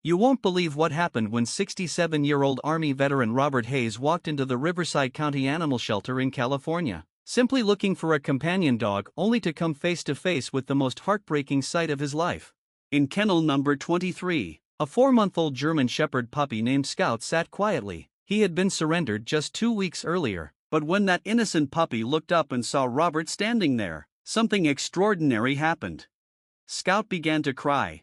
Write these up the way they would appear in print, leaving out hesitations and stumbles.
You won't believe what happened when 67-year-old Army veteran Robert Hayes walked into the Riverside County Animal Shelter in California, simply looking for a companion dog, only to come face to face with the most heartbreaking sight of his life. In kennel number 23, a 4-month-old German Shepherd puppy named Scout sat quietly. He had been surrendered just 2 weeks earlier, but when that innocent puppy looked up and saw Robert standing there, something extraordinary happened. Scout began to cry.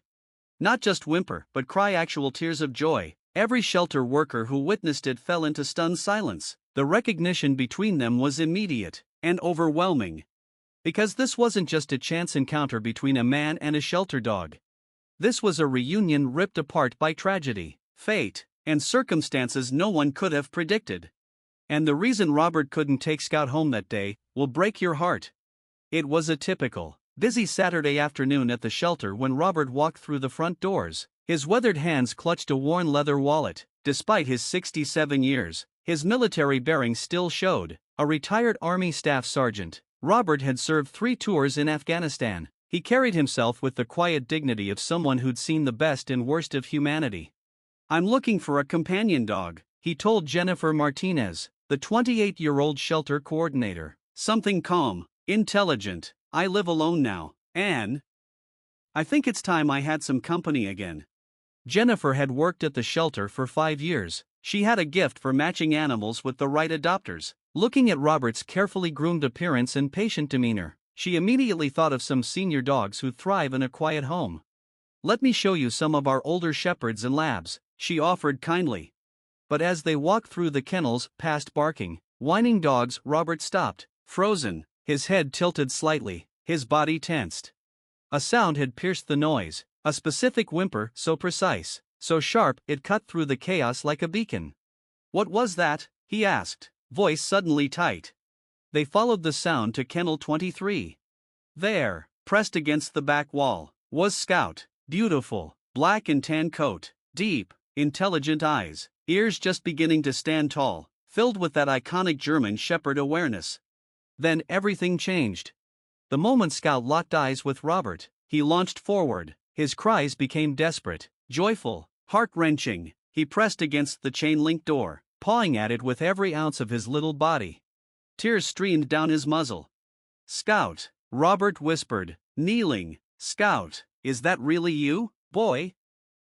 Not just whimper, but cry actual tears of joy. Every shelter worker who witnessed it fell into stunned silence. The recognition between them was immediate and overwhelming. Because this wasn't just a chance encounter between a man and a shelter dog. This was a reunion ripped apart by tragedy, fate, and circumstances no one could have predicted. And the reason Robert couldn't take Scout home that day will break your heart. It was a typical busy Saturday afternoon at the shelter when Robert walked through the front doors. His weathered hands clutched a worn leather wallet. Despite his 67 years, his military bearings still showed. A retired Army staff sergeant, Robert had served 3 tours in Afghanistan. He carried himself with the quiet dignity of someone who'd seen the best and worst of humanity. "I'm looking for a companion dog," he told Jennifer Martinez, the 28-year-old shelter coordinator. "Something calm, intelligent. I live alone now, and I think it's time I had some company again." Jennifer had worked at the shelter for 5 years. She had a gift for matching animals with the right adopters. Looking at Robert's carefully groomed appearance and patient demeanor, she immediately thought of some senior dogs who thrive in a quiet home. "Let me show you some of our older shepherds and labs," she offered kindly. But as they walked through the kennels past barking, whining dogs, Robert stopped, frozen, his head tilted slightly, his body tensed. A sound had pierced the noise, a specific whimper so precise, so sharp it cut through the chaos like a beacon. "What was that?" he asked, voice suddenly tight. They followed the sound to kennel 23. There, pressed against the back wall, was Scout, beautiful, black and tan coat, deep, intelligent eyes, ears just beginning to stand tall, filled with that iconic German Shepherd awareness. Then everything changed. The moment Scout locked eyes with Robert, he launched forward. His cries became desperate, joyful, heart-wrenching. He pressed against the chain-link door, pawing at it with every ounce of his little body. Tears streamed down his muzzle. "Scout," Robert whispered, kneeling. "Scout, is that really you, boy?"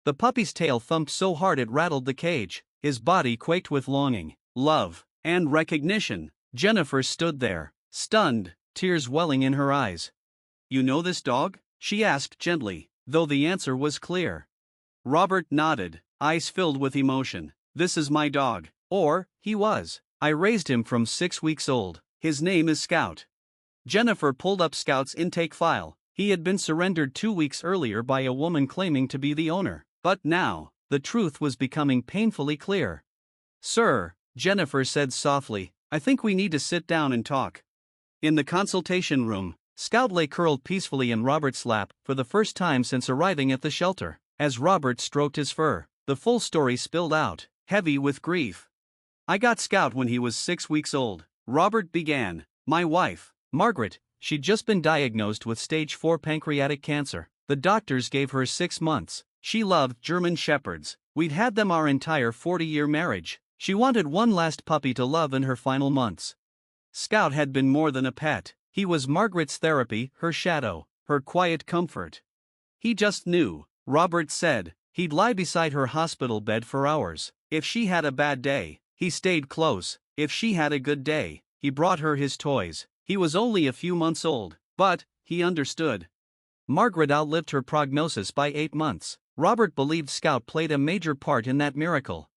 The puppy's tail thumped so hard it rattled the cage. His body quaked with longing, love, and recognition. Jennifer stood there, stunned, tears welling in her eyes. "You know this dog?" she asked gently, though the answer was clear. Robert nodded, eyes filled with emotion. "This is my dog. Or, he was. I raised him from 6 weeks old. His name is Scout." Jennifer pulled up Scout's intake file. He had been surrendered 2 weeks earlier by a woman claiming to be the owner. But now, the truth was becoming painfully clear. "Sir," Jennifer said softly, "I think we need to sit down and talk." In the consultation room, Scout lay curled peacefully in Robert's lap for the first time since arriving at the shelter. As Robert stroked his fur, the full story spilled out, heavy with grief. "I got Scout when he was 6 weeks old," Robert began. "My wife, Margaret, she'd just been diagnosed with stage 4 pancreatic cancer. The doctors gave her 6 months. She loved German Shepherds. We'd had them our entire 40-year marriage. She wanted one last puppy to love in her final months. Scout had been more than a pet. He was Margaret's therapy, her shadow, her quiet comfort. He just knew," Robert said. "He'd lie beside her hospital bed for hours. If she had a bad day, he stayed close. If she had a good day, he brought her his toys. He was only a few months old, but he understood." Margaret outlived her prognosis by 8 months. Robert believed Scout played a major part in that miracle.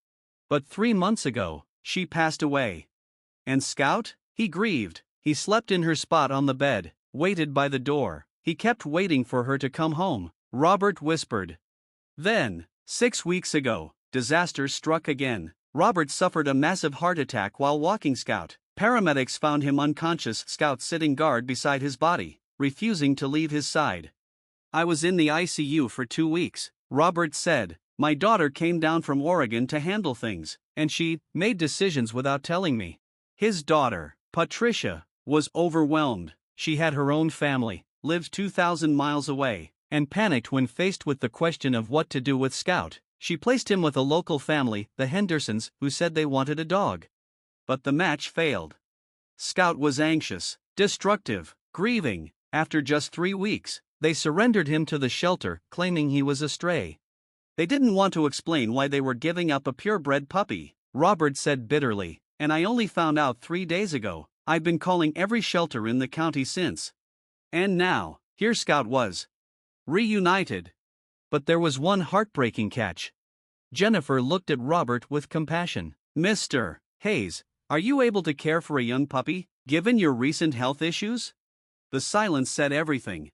But 3 months ago, she passed away. And Scout? He grieved. He slept in her spot on the bed, waited by the door. He kept waiting for her to come home, Robert whispered. Then, 6 weeks ago, disaster struck again. Robert suffered a massive heart attack while walking Scout. Paramedics found him unconscious, Scout sitting guard beside his body, refusing to leave his side. "I was in the ICU for 2 weeks, Robert said. "My daughter came down from Oregon to handle things, and she made decisions without telling me." His daughter, Patricia, was overwhelmed. She had her own family, lived 2,000 miles away, and panicked when faced with the question of what to do with Scout. She placed him with a local family, the Hendersons, who said they wanted a dog. But the match failed. Scout was anxious, destructive, grieving. After just 3 weeks, they surrendered him to the shelter, claiming he was a stray. They didn't want to explain why they were giving up a purebred puppy, Robert said bitterly, and I only found out 3 days ago. I've been calling every shelter in the county since. And now, here Scout was. Reunited. But there was one heartbreaking catch. Jennifer looked at Robert with compassion. Mr. Hayes, are you able to care for a young puppy, given your recent health issues? The silence said everything.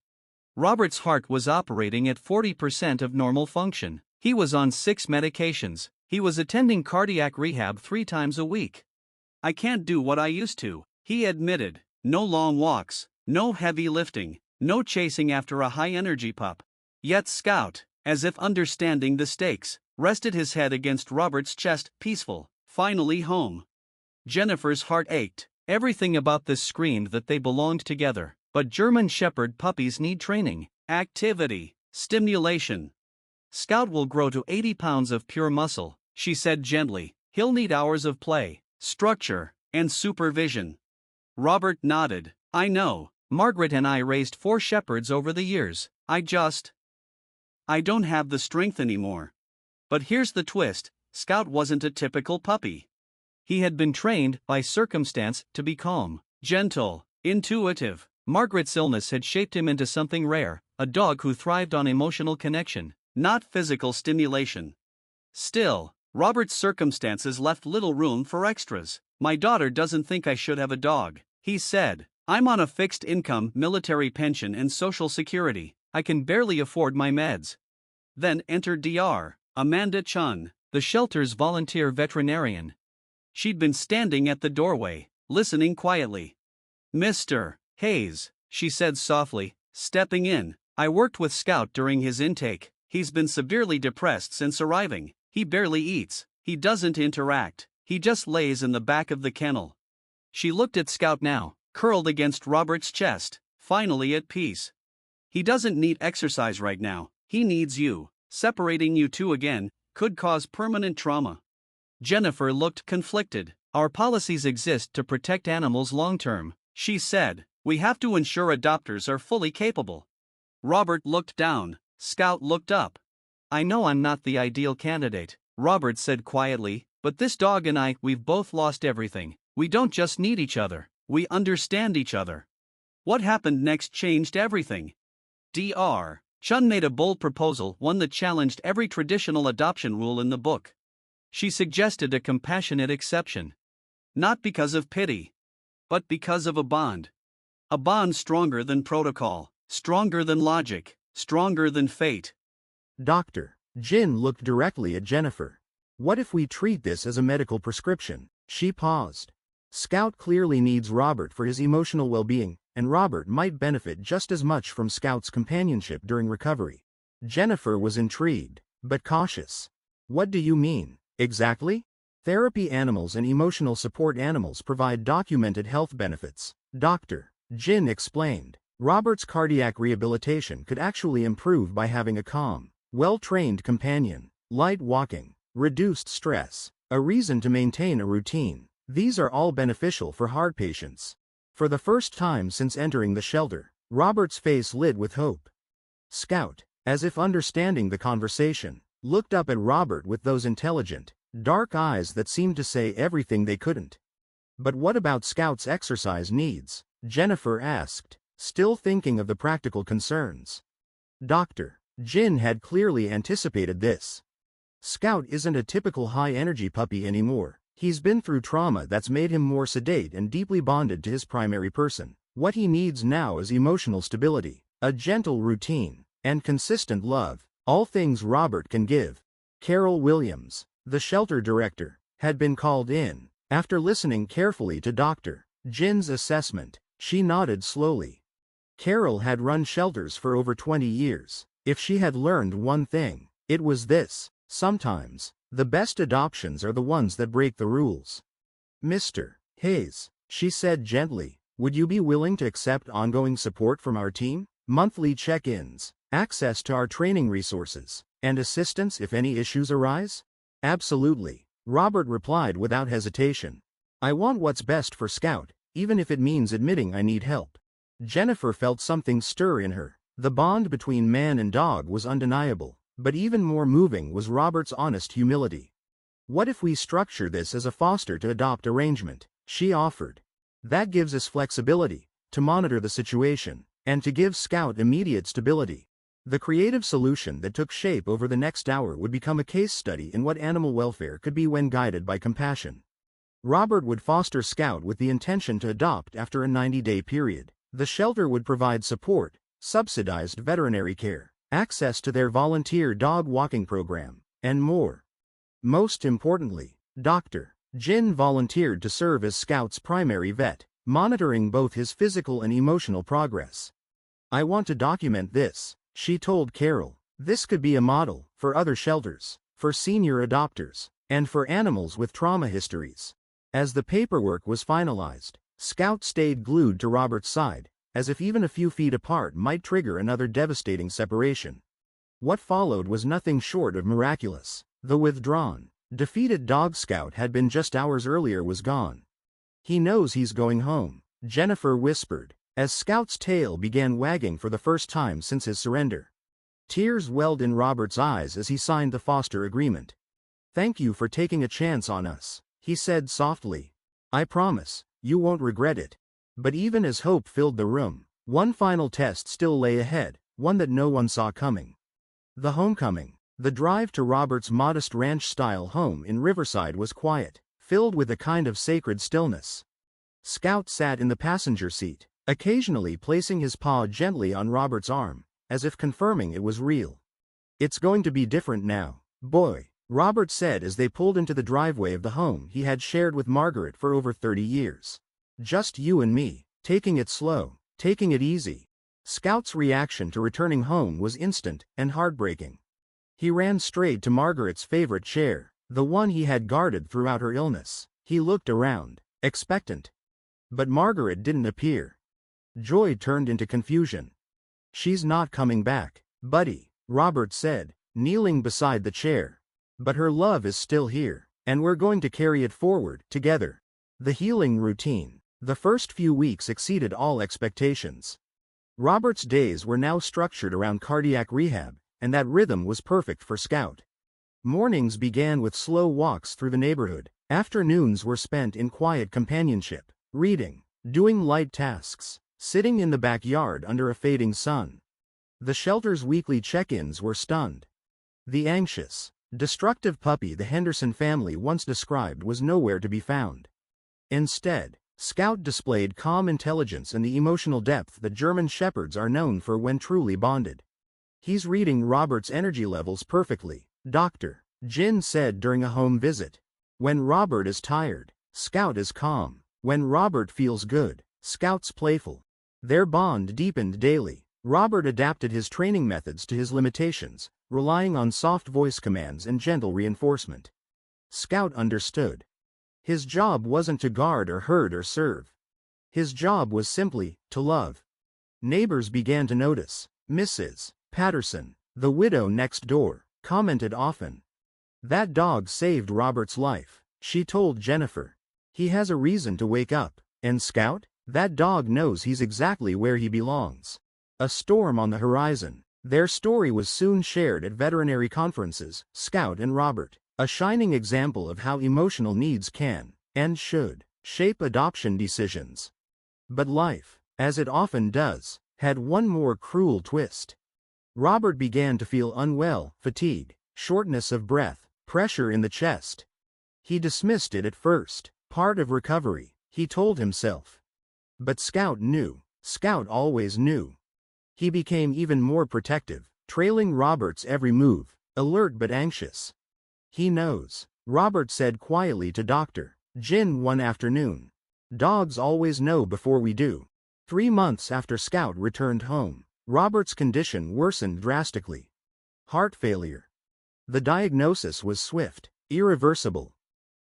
Robert's heart was operating at 40% of normal function. He was on 6 medications. He was attending cardiac rehab 3 times a week. I can't do what I used to, he admitted. No long walks, no heavy lifting, no chasing after a high-energy pup. Yet Scout, as if understanding the stakes, rested his head against Robert's chest, peaceful, finally home. Jennifer's heart ached. Everything about this screamed that they belonged together. But German Shepherd puppies need training, activity, stimulation. Scout will grow to 80 pounds of pure muscle, she said gently. He'll need hours of play, structure, and supervision. Robert nodded. I know. Margaret and I raised 4 shepherds over the years. I don't have the strength anymore. But here's the twist, Scout wasn't a typical puppy. He had been trained, by circumstance, to be calm, gentle, intuitive. Margaret's illness had shaped him into something rare, a dog who thrived on emotional connection, not physical stimulation. Still, Robert's circumstances left little room for extras. My daughter doesn't think I should have a dog, he said. I'm on a fixed income, military pension and social security. I can barely afford my meds. Then entered Dr. Amanda Chun, the shelter's volunteer veterinarian. She'd been standing at the doorway, listening quietly. Mr. Hayes, she said softly, stepping in. I worked with Scout during his intake. He's been severely depressed since arriving. He barely eats. He doesn't interact. He just lays in the back of the kennel. She looked at Scout now, curled against Robert's chest, finally at peace. He doesn't need exercise right now. He needs you. Separating you two again could cause permanent trauma. Jennifer looked conflicted. Our policies exist to protect animals long-term, she said. We have to ensure adopters are fully capable. Robert looked down. Scout looked up. I know I'm not the ideal candidate, Robert said quietly, but this dog and we've both lost everything. We don't just need each other, we understand each other. What happened next changed everything. Dr. Chun made a bold proposal, one that challenged every traditional adoption rule in the book. She suggested a compassionate exception. Not because of pity, but because of a bond. A bond stronger than protocol, stronger than logic, stronger than fate. Dr. Jin looked directly at Jennifer. What if we treat this as a medical prescription? She paused. Scout clearly needs Robert for his emotional well-being, and Robert might benefit just as much from Scout's companionship during recovery. Jennifer was intrigued, but cautious. What do you mean, exactly? Therapy animals and emotional support animals provide documented health benefits, Dr. Jin explained. Robert's cardiac rehabilitation could actually improve by having a calm, well-trained companion, light walking, reduced stress, a reason to maintain a routine. These are all beneficial for heart patients. For the first time since entering the shelter, Robert's face lit with hope. Scout, as if understanding the conversation, looked up at Robert with those intelligent, dark eyes that seemed to say everything they couldn't. But what about Scout's exercise needs? Jennifer asked, still thinking of the practical concerns. Dr. Jin had clearly anticipated this. Scout isn't a typical high-energy puppy anymore. He's been through trauma that's made him more sedate and deeply bonded to his primary person. What he needs now is emotional stability, a gentle routine, and consistent love, all things Robert can give. Carol Williams, the shelter director, had been called in. After listening carefully to Dr. Jin's assessment, she nodded slowly. Carol had run shelters for over 20 years. If she had learned one thing, it was this: sometimes, the best adoptions are the ones that break the rules. Mr. Hayes, she said gently, would you be willing to accept ongoing support from our team? Monthly check-ins, access to our training resources, And assistance if any issues arise? Absolutely, Robert replied without hesitation. I want what's best for Scout, even if it means admitting I need help. Jennifer felt something stir in her. The bond between man and dog was undeniable, but even more moving was Robert's honest humility. What if we structure this as a foster-to-adopt arrangement? She offered. That gives us flexibility, to monitor the situation, and to give Scout immediate stability. The creative solution that took shape over the next hour would become a case study in what animal welfare could be when guided by compassion. Robert would foster Scout with the intention to adopt after a 90-day period. The shelter would provide support, subsidized veterinary care, access to their volunteer dog walking program, and more. Most importantly, Dr. Jin volunteered to serve as Scout's primary vet, monitoring both his physical and emotional progress. I want to document this, she told Carol. This could be a model for other shelters, for senior adopters, and for animals with trauma histories. As the paperwork was finalized, Scout stayed glued to Robert's side, as if even a few feet apart might trigger another devastating separation. What followed was nothing short of miraculous. The withdrawn, defeated dog Scout had been just hours earlier was gone. He knows he's going home, Jennifer whispered, as Scout's tail began wagging for the first time since his surrender. Tears welled in Robert's eyes as he signed the foster agreement. Thank you for taking a chance on us, he said softly. I promise, you won't regret it. But even as hope filled the room, one final test still lay ahead, one that no one saw coming. The homecoming. The drive to Robert's modest ranch-style home in Riverside was quiet, filled with a kind of sacred stillness. Scout sat in the passenger seat, occasionally placing his paw gently on Robert's arm, as if confirming it was real. It's going to be different now, boy, Robert said as they pulled into the driveway of the home he had shared with Margaret for over 30 years. Just you and me, taking it slow, taking it easy. Scout's reaction to returning home was instant and heartbreaking. He ran straight to Margaret's favorite chair, the one he had guarded throughout her illness. He looked around, expectant. But Margaret didn't appear. Joy turned into confusion. She's not coming back, buddy, Robert said, kneeling beside the chair. But her love is still here, and we're going to carry it forward, together. The healing routine. The first few weeks exceeded all expectations. Robert's days were now structured around cardiac rehab, and that rhythm was perfect for Scout. Mornings began with slow walks through the neighborhood. Afternoons were spent in quiet companionship, reading, doing light tasks, sitting in the backyard under a fading sun. The shelter's weekly check-ins were stunned. The anxious, destructive puppy the Henderson family once described was nowhere to be found. Instead, Scout displayed calm intelligence and the emotional depth that German Shepherds are known for when truly bonded. He's reading Robert's energy levels perfectly, Dr. Jin said during a home visit. When Robert is tired, Scout is calm. When Robert feels good, Scout's playful. Their bond deepened daily. Robert adapted his training methods to his limitations, relying on soft voice commands and gentle reinforcement. Scout understood. His job wasn't to guard or herd or serve. His job was simply to love. Neighbors began to notice. Mrs. Patterson, the widow next door, commented often. That dog saved Robert's life, she told Jennifer. He has a reason to wake up. And Scout? That dog knows he's exactly where he belongs. A storm on the horizon. Their story was soon shared at veterinary conferences, Scout and Robert, a shining example of how emotional needs can, and should, shape adoption decisions. But life, as it often does, had one more cruel twist. Robert began to feel unwell, fatigue, shortness of breath, pressure in the chest. He dismissed it at first, part of recovery, he told himself. But Scout knew. Scout always knew. He became even more protective, trailing Robert's every move, alert but anxious. He knows, Robert said quietly to Dr. Jin one afternoon. Dogs always know before we do. 3 months after Scout returned home, Robert's condition worsened drastically. Heart failure. The diagnosis was swift, irreversible.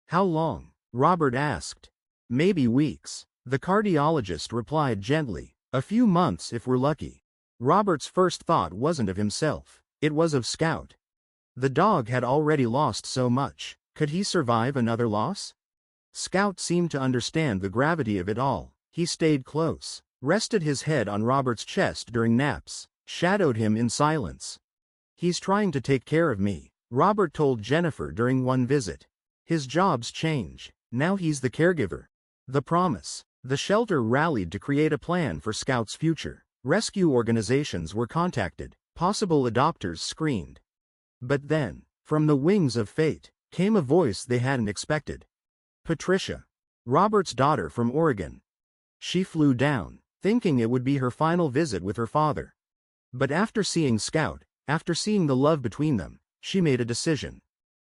How long? Robert asked. Maybe weeks. The cardiologist replied gently. A few months if we're lucky. Robert's first thought wasn't of himself, it was of Scout. The dog had already lost so much. Could he survive another loss? Scout seemed to understand the gravity of it all. He stayed close, rested his head on Robert's chest during naps, shadowed him in silence. "He's trying to take care of me," Robert told Jennifer during one visit. "His job's change. Now he's the caregiver." The promise. The shelter rallied to create a plan for Scout's future. Rescue organizations were contacted. Possible adopters screened. But then, from the wings of fate, came a voice they hadn't expected. Patricia, Robert's daughter from Oregon. She flew down, thinking it would be her final visit with her father. But after seeing Scout, after seeing the love between them, she made a decision.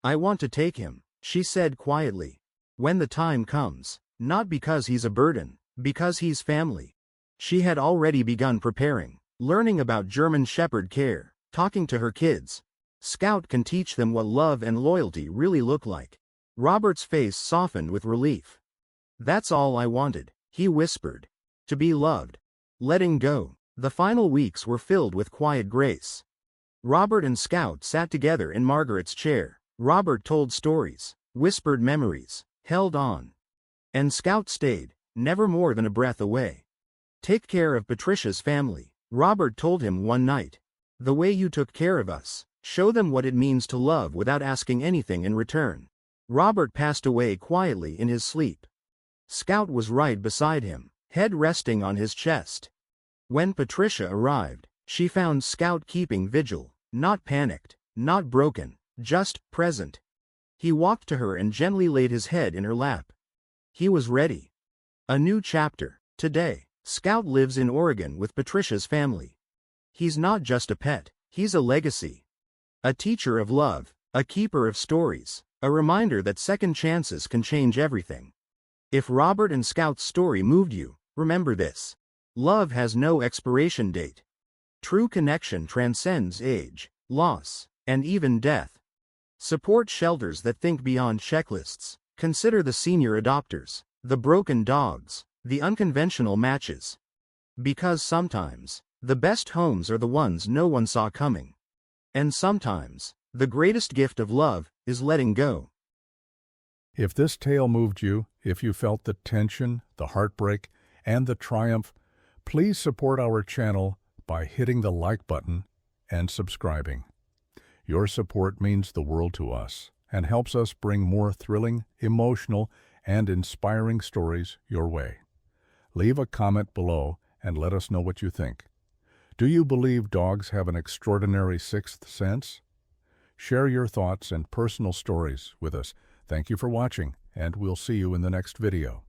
"I want to take him," she said quietly. "When the time comes, not because he's a burden, because he's family." She had already begun preparing, learning about German Shepherd care, talking to her kids. Scout can teach them what love and loyalty really look like. Robert's face softened with relief. "That's all I wanted," he whispered. "To be loved." Letting go. The final weeks were filled with quiet grace. Robert and Scout sat together in Margaret's chair. Robert told stories, whispered memories, held on. And Scout stayed, never more than a breath away. "Take care of Patricia's family," Robert told him one night. "The way you took care of us. Show them what it means to love without asking anything in return." Robert passed away quietly in his sleep. Scout was right beside him, head resting on his chest. When Patricia arrived, she found Scout keeping vigil, not panicked, not broken, just present. He walked to her and gently laid his head in her lap. He was ready. A new chapter. Today, Scout lives in Oregon with Patricia's family. He's not just a pet, he's a legacy. A teacher of love, a keeper of stories, a reminder that second chances can change everything. If Robert and Scout's story moved you, remember this. Love has no expiration date. True connection transcends age, loss, and even death. Support shelters that think beyond checklists. Consider the senior adopters, the broken dogs, the unconventional matches. Because sometimes, the best homes are the ones no one saw coming. And sometimes, the greatest gift of love is letting go. If this tale moved you, if you felt the tension, the heartbreak, and the triumph, please support our channel by hitting the like button and subscribing. Your support means the world to us and helps us bring more thrilling, emotional, and inspiring stories your way. Leave a comment below and let us know what you think. Do you believe dogs have an extraordinary sixth sense? Share your thoughts and personal stories with us. Thank you for watching, and we'll see you in the next video.